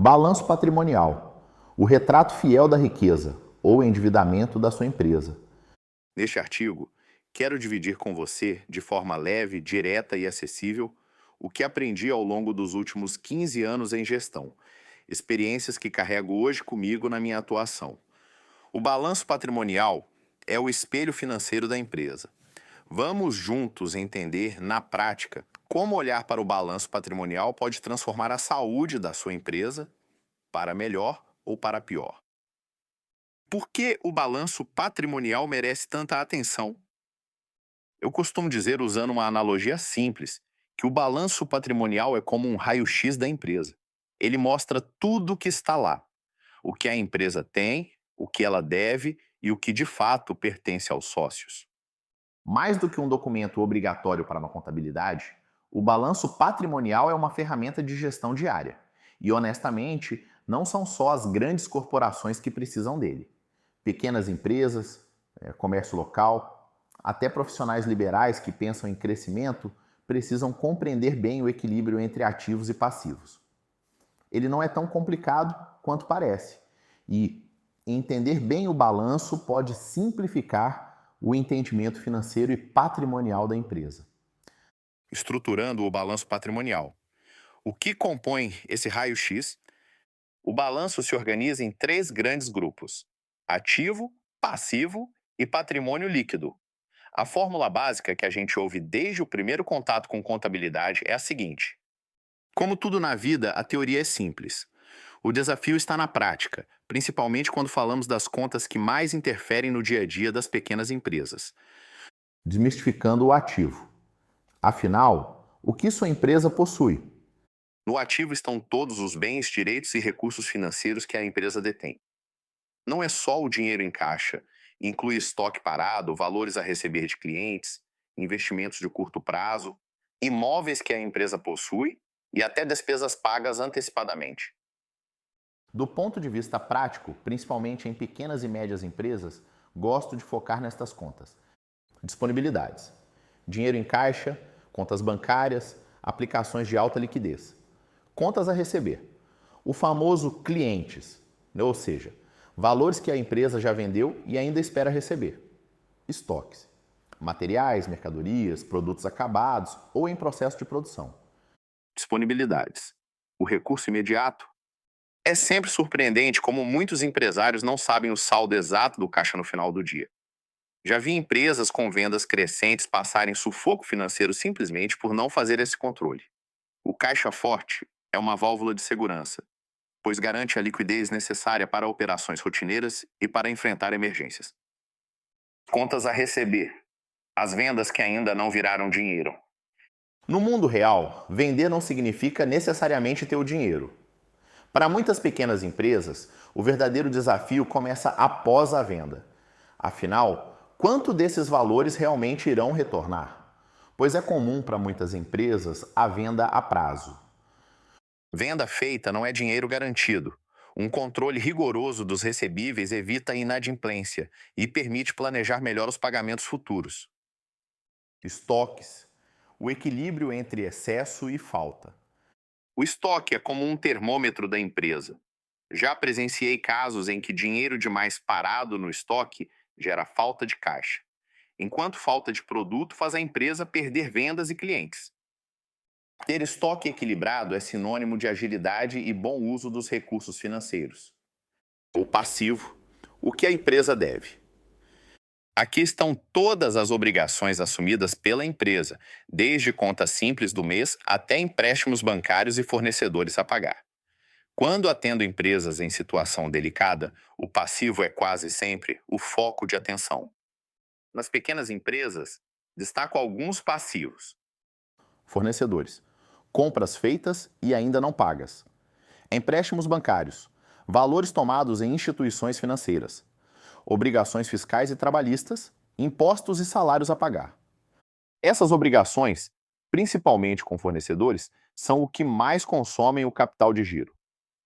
Balanço patrimonial, o retrato fiel da riqueza ou endividamento da sua empresa. Neste artigo, quero dividir com você, de forma leve, direta e acessível, o que aprendi ao longo dos últimos 15 anos em gestão, experiências que carrego hoje comigo na minha atuação. O balanço patrimonial é o espelho financeiro da empresa. Vamos juntos entender, na prática, como olhar para o balanço patrimonial pode transformar a saúde da sua empresa para melhor ou para pior. Por que o balanço patrimonial merece tanta atenção? Eu costumo dizer, usando uma analogia simples, que o balanço patrimonial é como um raio-x da empresa. Ele mostra tudo o que está lá: o que a empresa tem, o que ela deve e o que de fato pertence aos sócios. Mais do que um documento obrigatório para uma contabilidade, o balanço patrimonial é uma ferramenta de gestão diária. E, honestamente, não são só as grandes corporações que precisam dele. Pequenas empresas, comércio local, até profissionais liberais que pensam em crescimento precisam compreender bem o equilíbrio entre ativos e passivos. Ele não é tão complicado quanto parece. E entender bem o balanço pode simplificar o entendimento financeiro e patrimonial da empresa. Estruturando o balanço patrimonial. O que compõe esse raio-x? O balanço se organiza em três grandes grupos: ativo, passivo e patrimônio líquido. A fórmula básica que a gente ouve desde o primeiro contato com contabilidade é a seguinte: como tudo na vida, a teoria é simples. O desafio está na prática, principalmente quando falamos das contas que mais interferem no dia a dia das pequenas empresas. Desmistificando o ativo. Afinal, o que sua empresa possui? No ativo estão todos os bens, direitos e recursos financeiros que a empresa detém. Não é só o dinheiro em caixa, inclui estoque parado, valores a receber de clientes, investimentos de curto prazo, imóveis que a empresa possui e até despesas pagas antecipadamente. Do ponto de vista prático, principalmente em pequenas e médias empresas, gosto de focar nestas contas. Disponibilidades: dinheiro em caixa, contas bancárias, aplicações de alta liquidez. Contas a receber: o famoso clientes, ou seja, valores que a empresa já vendeu e ainda espera receber. Estoques: materiais, mercadorias, produtos acabados ou em processo de produção. Disponibilidades. O recurso imediato. É sempre surpreendente como muitos empresários não sabem o saldo exato do caixa no final do dia. Já vi empresas com vendas crescentes passarem sufoco financeiro simplesmente por não fazer esse controle. O caixa forte é uma válvula de segurança, pois garante a liquidez necessária para operações rotineiras e para enfrentar emergências. Contas a receber. As vendas que ainda não viraram dinheiro. No mundo real, vender não significa necessariamente ter o dinheiro. Para muitas pequenas empresas, o verdadeiro desafio começa após a venda. Afinal, quanto desses valores realmente irão retornar? Pois é comum para muitas empresas a venda a prazo. Venda feita não é dinheiro garantido. Um controle rigoroso dos recebíveis evita a inadimplência e permite planejar melhor os pagamentos futuros. Estoques: o equilíbrio entre excesso e falta. O estoque é como um termômetro da empresa. Já presenciei casos em que dinheiro demais parado no estoque gera falta de caixa, enquanto falta de produto faz a empresa perder vendas e clientes. Ter estoque equilibrado é sinônimo de agilidade e bom uso dos recursos financeiros. O passivo, o que a empresa deve. Aqui estão todas as obrigações assumidas pela empresa, desde contas simples do mês até empréstimos bancários e fornecedores a pagar. Quando atendo empresas em situação delicada, o passivo é quase sempre o foco de atenção. Nas pequenas empresas, destaco alguns passivos. Fornecedores: compras feitas e ainda não pagas. Empréstimos bancários: valores tomados em instituições financeiras. Obrigações fiscais e trabalhistas: impostos e salários a pagar. Essas obrigações, principalmente com fornecedores, são o que mais consomem o capital de giro.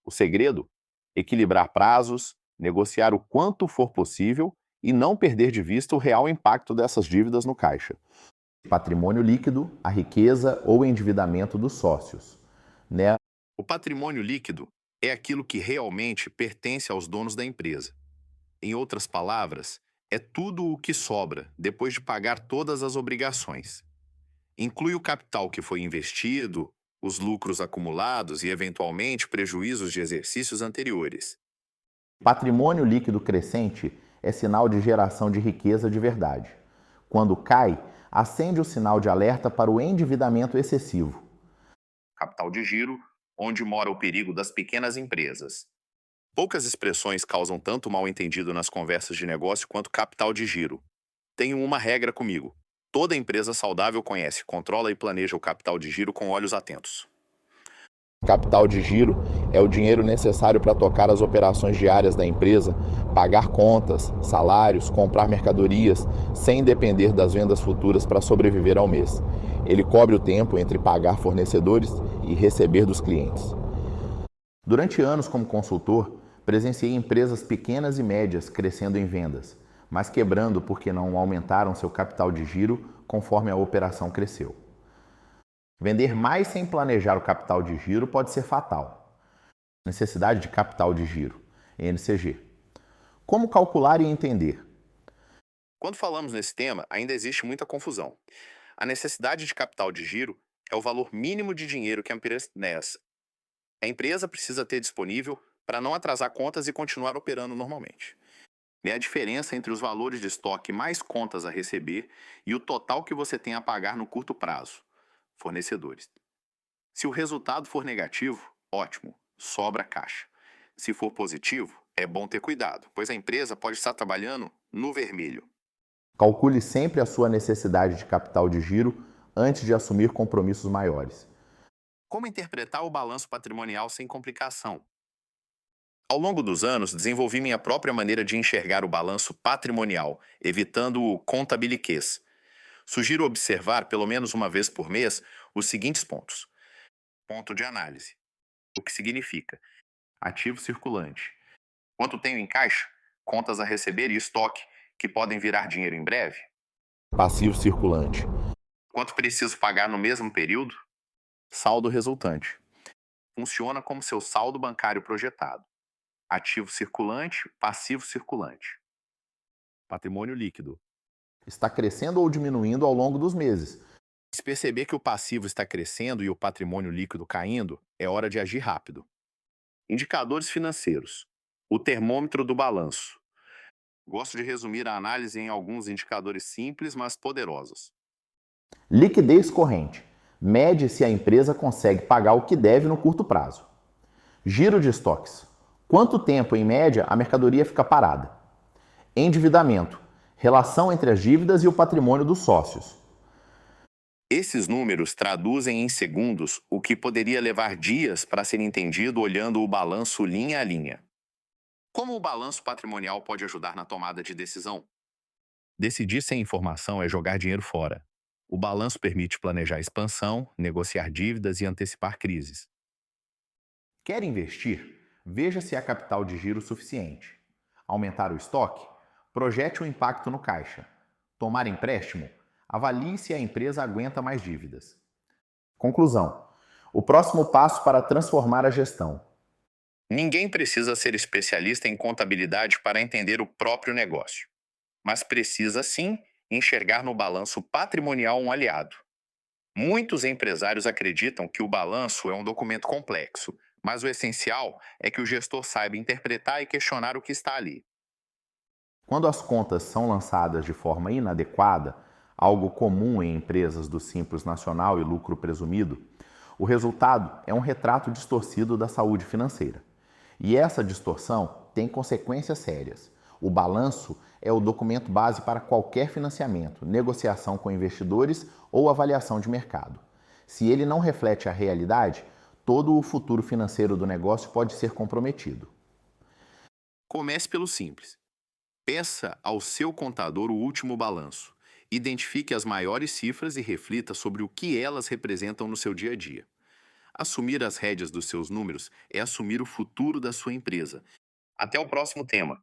O segredo? Equilibrar prazos, negociar o quanto for possível e não perder de vista o real impacto dessas dívidas no caixa. Patrimônio líquido, a riqueza ou endividamento dos sócios. O patrimônio líquido É aquilo que realmente pertence aos donos da empresa. Em outras palavras, é tudo o que sobra depois de pagar todas as obrigações. Inclui o capital que foi investido, os lucros acumulados e, eventualmente, prejuízos de exercícios anteriores. Patrimônio líquido crescente é sinal de geração de riqueza de verdade. Quando cai, acende o sinal de alerta para o endividamento excessivo. Capital de giro, onde mora o perigo das pequenas empresas. Poucas expressões causam tanto mal-entendido nas conversas de negócio quanto capital de giro. Tenho uma regra comigo. Toda empresa saudável conhece, controla e planeja o capital de giro com olhos atentos. Capital de giro é o dinheiro necessário para tocar as operações diárias da empresa, pagar contas, salários, comprar mercadorias, sem depender das vendas futuras para sobreviver ao mês. Ele cobre o tempo entre pagar fornecedores e receber dos clientes. Durante anos como consultor, presenciei empresas pequenas e médias crescendo em vendas, mas quebrando porque não aumentaram seu capital de giro conforme a operação cresceu. Vender mais sem planejar o capital de giro pode ser fatal. Necessidade de capital de giro, NCG. Como calcular e entender? Quando falamos nesse tema, ainda existe muita confusão. A necessidade de capital de giro é o valor mínimo de dinheiro que a empresa precisa ter disponível para não atrasar contas e continuar operando normalmente. É a diferença entre os valores de estoque mais contas a receber e o total que você tem a pagar no curto prazo, fornecedores. Se o resultado for negativo, ótimo, sobra caixa. Se for positivo, é bom ter cuidado, pois a empresa pode estar trabalhando no vermelho. Calcule sempre a sua necessidade de capital de giro antes de assumir compromissos maiores. Como interpretar o balanço patrimonial sem complicação? Ao longo dos anos, desenvolvi minha própria maneira de enxergar o balanço patrimonial, evitando o contabiliquez. Sugiro observar, pelo menos uma vez por mês, os seguintes pontos. Ponto de análise. O que significa? Ativo circulante. Quanto tenho em caixa? Contas a receber e estoque, que podem virar dinheiro em breve? Passivo circulante. Quanto preciso pagar no mesmo período? Saldo resultante. Funciona como seu saldo bancário projetado. Ativo circulante, passivo circulante. Patrimônio líquido. Está crescendo ou diminuindo ao longo dos meses. Se perceber que o passivo está crescendo e o patrimônio líquido caindo, é hora de agir rápido. Indicadores financeiros. O termômetro do balanço. Gosto de resumir a análise em alguns indicadores simples, mas poderosos. Liquidez corrente. Mede se a empresa consegue pagar o que deve no curto prazo. Giro de estoques. Quanto tempo, em média, a mercadoria fica parada? Endividamento. Relação entre as dívidas e o patrimônio dos sócios. Esses números traduzem em segundos o que poderia levar dias para ser entendido olhando o balanço linha a linha. Como o balanço patrimonial pode ajudar na tomada de decisão? Decidir sem informação é jogar dinheiro fora. O balanço permite planejar expansão, negociar dívidas e antecipar crises. Quer investir? Veja se há capital de giro suficiente. Aumentar o estoque? Projete o impacto no caixa. Tomar empréstimo? Avalie se a empresa aguenta mais dívidas. Conclusão: o próximo passo para transformar a gestão. Ninguém precisa ser especialista em contabilidade para entender o próprio negócio, mas precisa sim enxergar no balanço patrimonial um aliado. Muitos empresários acreditam que o balanço é um documento complexo, mas o essencial é que o gestor saiba interpretar e questionar o que está ali. Quando as contas são lançadas de forma inadequada, algo comum em empresas do Simples Nacional e lucro presumido, o resultado é um retrato distorcido da saúde financeira. E essa distorção tem consequências sérias. O balanço é o documento base para qualquer financiamento, negociação com investidores ou avaliação de mercado. Se ele não reflete a realidade, todo o futuro financeiro do negócio pode ser comprometido. Comece pelo simples. Peça ao seu contador o último balanço. Identifique as maiores cifras e reflita sobre o que elas representam no seu dia a dia. Assumir as rédeas dos seus números é assumir o futuro da sua empresa. Até o próximo tema.